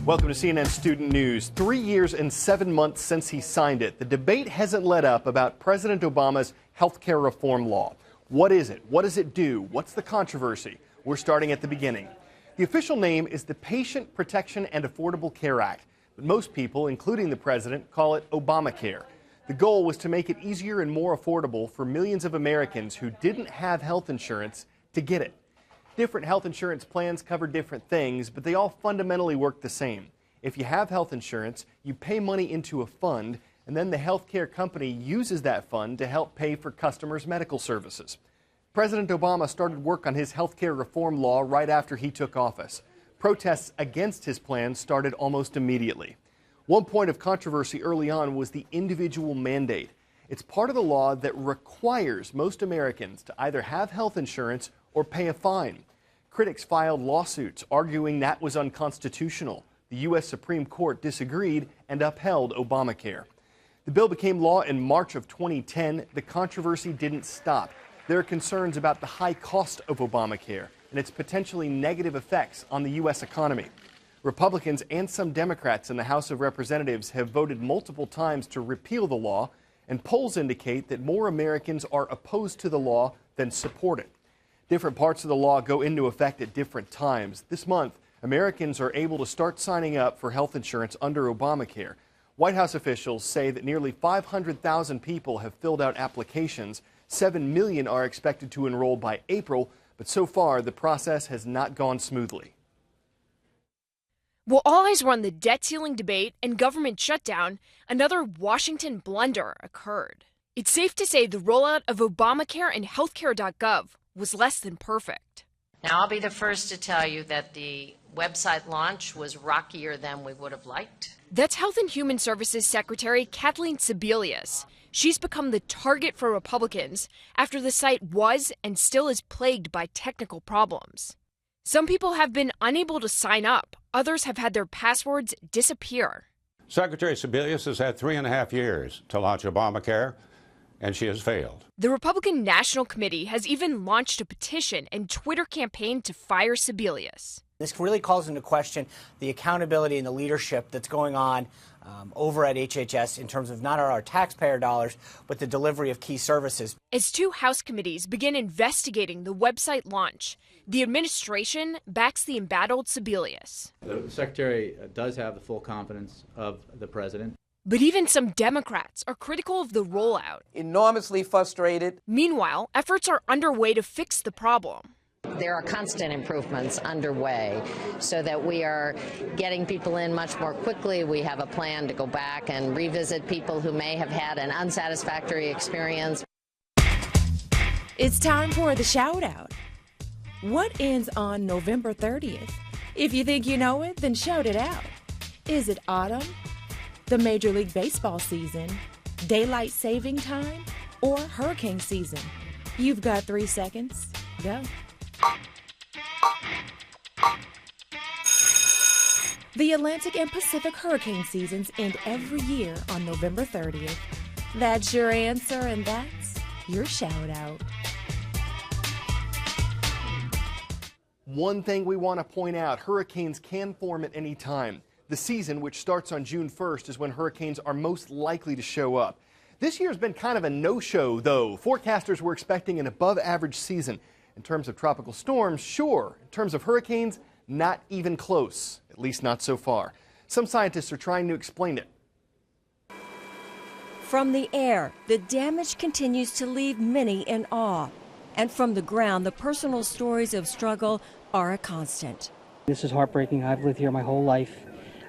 Welcome to CNN Student News. 3 years and 7 months since he signed it, the debate hasn't let up about President Obama's health care reform law. What is it? What does it do? What's the controversy? We're starting at the beginning. The official name is the Patient Protection and Affordable Care Act, but most people, including the president, call it Obamacare. The goal was to make it easier and more affordable for millions of Americans who didn't have health insurance to get it. Different health insurance plans cover different things, but they all fundamentally work the same. If you have health insurance, you pay money into a fund, and then the health care company uses that fund to help pay for customers' medical services. President Obama started work on his health care reform law right after he took office. Protests against his plan started almost immediately. One point of controversy early on was the individual mandate. It's part of the law that requires most Americans to either have health insurance or pay a fine. Critics filed lawsuits arguing that was unconstitutional. The U.S. Supreme Court disagreed and upheld Obamacare. The bill became law in March of 2010. The controversy didn't stop. There are concerns about the high cost of Obamacare and its potentially negative effects on the U.S. economy. Republicans and some Democrats in the House of Representatives have voted multiple times to repeal the law, and polls indicate that more Americans are opposed to the law than support it. Different parts of the law go into effect at different times. This month, Americans are able to start signing up for health insurance under Obamacare. White House officials say that nearly 500,000 people have filled out applications. 7 million are expected to enroll by April, but so far the process has not gone smoothly. While all eyes were on the debt ceiling debate and government shutdown, another Washington blunder occurred. It's safe to say the rollout of Obamacare and healthcare.gov was less than perfect. Now, I'll be the first to tell you that the website launch was rockier than we would have liked. That's Health and Human Services Secretary Kathleen Sebelius. She's become the target for Republicans after the site was and still is plagued by technical problems. Some people have been unable to sign up. Others have had their passwords disappear. Secretary Sebelius has had 3.5 years to launch Obamacare, and she has failed. The Republican National Committee has even launched a petition and Twitter campaign to fire Sebelius. This really calls into question the accountability and the leadership that's going on over at HHS in terms of not our taxpayer dollars, but the delivery of key services. As two House committees begin investigating the website launch, the administration backs the embattled Sebelius. The Secretary does have the full confidence of the President. But even some Democrats are critical of the rollout. Enormously frustrated. Meanwhile, efforts are underway to fix the problem. There are constant improvements underway so that we are getting people in much more quickly. We have a plan to go back and revisit people who may have had an unsatisfactory experience. It's time for the shout out. What ends on November 30th? If you think you know it, then shout it out. Is it autumn? The Major League Baseball season? Daylight saving time? Or hurricane season? You've got 3 seconds. Go. The Atlantic and Pacific hurricane seasons end every year on November 30th. That's your answer, and that's your shout out. One thing we want to point out, hurricanes can form at any time. The season, which starts on June 1st, is when hurricanes are most likely to show up. This year has been kind of a no-show, though. Forecasters were expecting an above-average season. In terms of tropical storms, sure. In terms of hurricanes, not even close, at least not so far. Some scientists are trying to explain it. From the air, the damage continues to leave many in awe. And from the ground, the personal stories of struggle are a constant. This is heartbreaking. I've lived here my whole life.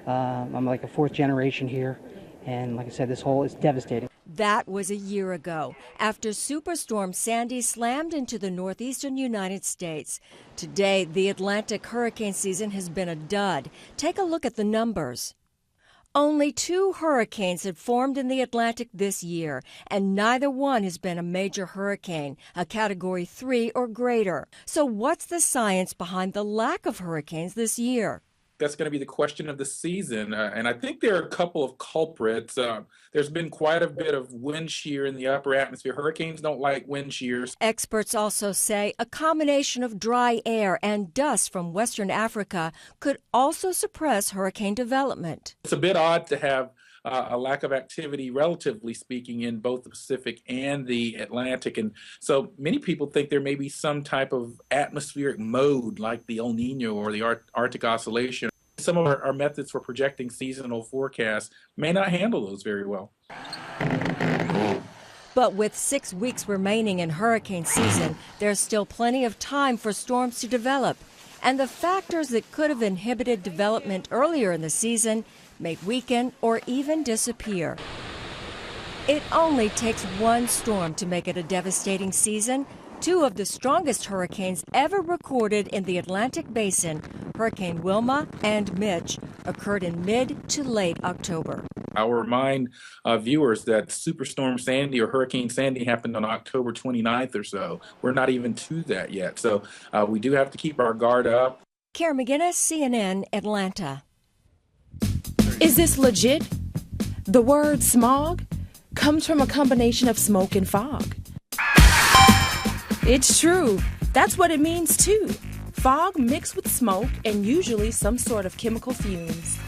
I'm like a 4th generation here. And like I said, this hole is devastating. That was a year ago, after Superstorm Sandy slammed into the northeastern United States. Today, the Atlantic hurricane season has been a dud. Take a look at the numbers. Only 2 hurricanes have formed in the Atlantic this year, and neither one has been a major hurricane, a Category 3 or greater. So what's the science behind the lack of hurricanes this year? that's going to be the question of the season. And I think there are a couple of culprits. There's been quite a bit of wind shear in the upper atmosphere. Hurricanes don't like wind shears. Experts also say a combination of dry air and dust from Western Africa could also suppress hurricane development. It's a bit odd to have a lack of activity, relatively speaking, in both the Pacific and the Atlantic. And so many people think there may be some type of atmospheric mode like the El Nino or the Arctic Oscillation. Some of our methods for projecting seasonal forecasts may not handle those very well. But with 6 weeks remaining in hurricane season, there's still plenty of time for storms to develop. And the factors that could have inhibited development earlier in the season may weaken or even disappear. It only takes one storm to make it a devastating season. 2 of the strongest hurricanes ever recorded in the Atlantic Basin, Hurricane Wilma and Mitch, occurred in mid to late October. I'll remind viewers that Superstorm Sandy or Hurricane Sandy happened on October 29th or so. We're not even to that yet. So we do have to keep our guard up. Kara McGinnis, CNN, Atlanta. Is this legit? The word smog comes from a combination of smoke and fog. It's true. That's what it means too. Fog mixed with smoke and usually some sort of chemical fumes.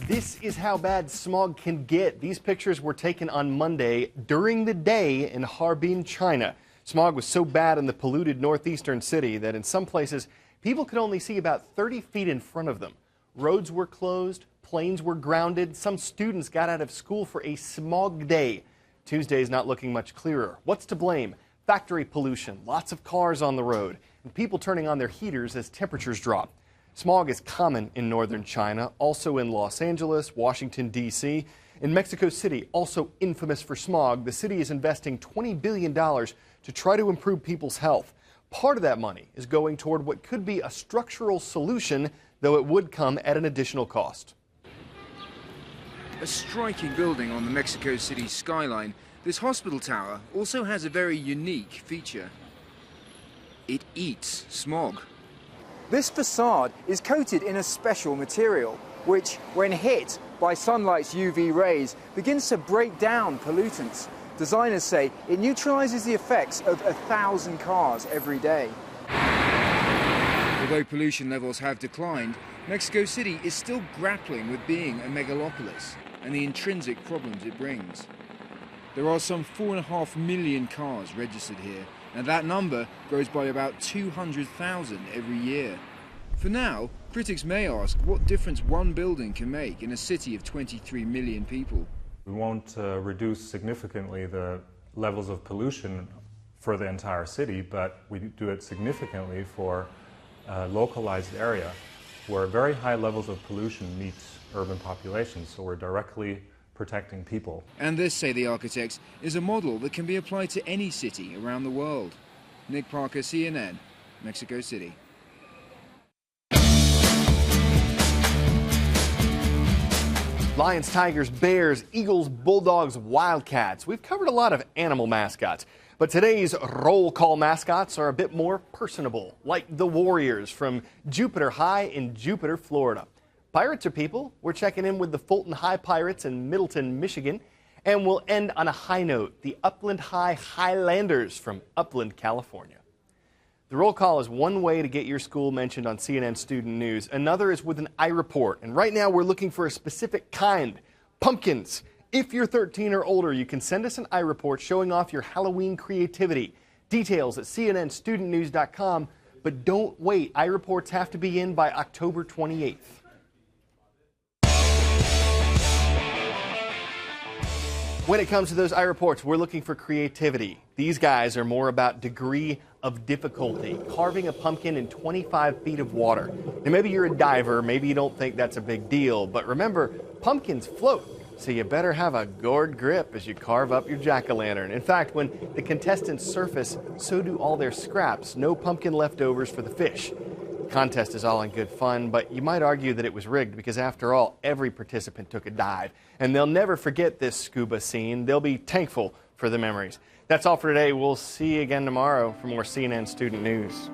This is how bad smog can get. These pictures were taken on Monday during the day in Harbin, China. Smog was so bad in the polluted northeastern city that in some places people could only see about 30 feet in front of them. Roads were closed, planes were grounded, some students got out of school for a smog day. Tuesday's not looking much clearer. What's to blame? Factory pollution, lots of cars on the road, and people turning on their heaters as temperatures drop. Smog is common in northern China, also in Los Angeles, Washington, D.C. In Mexico City, also infamous for smog, the city is investing $20 billion to try to improve people's health. Part of that money is going toward what could be a structural solution, though it would come at an additional cost. A striking building on the Mexico City skyline, this hospital tower also has a very unique feature. It eats smog. This facade is coated in a special material, which, when hit by sunlight's UV rays, begins to break down pollutants. Designers say it neutralizes the effects of 1,000 cars every day. Although pollution levels have declined, Mexico City is still grappling with being a megalopolis and the intrinsic problems it brings. There are some 4.5 million cars registered here, and that number grows by about 200,000 every year. For now, critics may ask what difference one building can make in a city of 23 million people. We won't reduce significantly the levels of pollution for the entire city, but we do it significantly for a localized area where very high levels of pollution meet urban populations, so we're directly protecting people. And this, say the architects, is a model that can be applied to any city around the world. Nick Parker, CNN, Mexico City. Lions, tigers, bears, eagles, bulldogs, wildcats. We've covered a lot of animal mascots, but today's roll call mascots are a bit more personable, like the Warriors from Jupiter High in Jupiter, Florida. Pirates are people. We're checking in with the Fulton High Pirates in Middleton, Michigan, and we'll end on a high note, the Upland High Highlanders from Upland, California. The roll call is one way to get your school mentioned on CNN Student News. Another is with an iReport. And right now we're looking for a specific kind, pumpkins. If you're 13 or older, you can send us an iReport showing off your Halloween creativity. Details at cnnstudentnews.com. But don't wait. iReports have to be in by October 28th. When it comes to those iReports, we're looking for creativity. These guys are more about degree of difficulty, carving a pumpkin in 25 feet of water. Now, maybe you're a diver, maybe you don't think that's a big deal, but remember, pumpkins float, so you better have a gourd grip as you carve up your jack-o'-lantern. In fact, when the contestants surface, so do all their scraps. No pumpkin leftovers for the fish. The contest is all in good fun, but you might argue that it was rigged because, after all, every participant took a dive. And they'll never forget this scuba scene. They'll be thankful for the memories. That's all for today. We'll see you again tomorrow for more CNN Student News.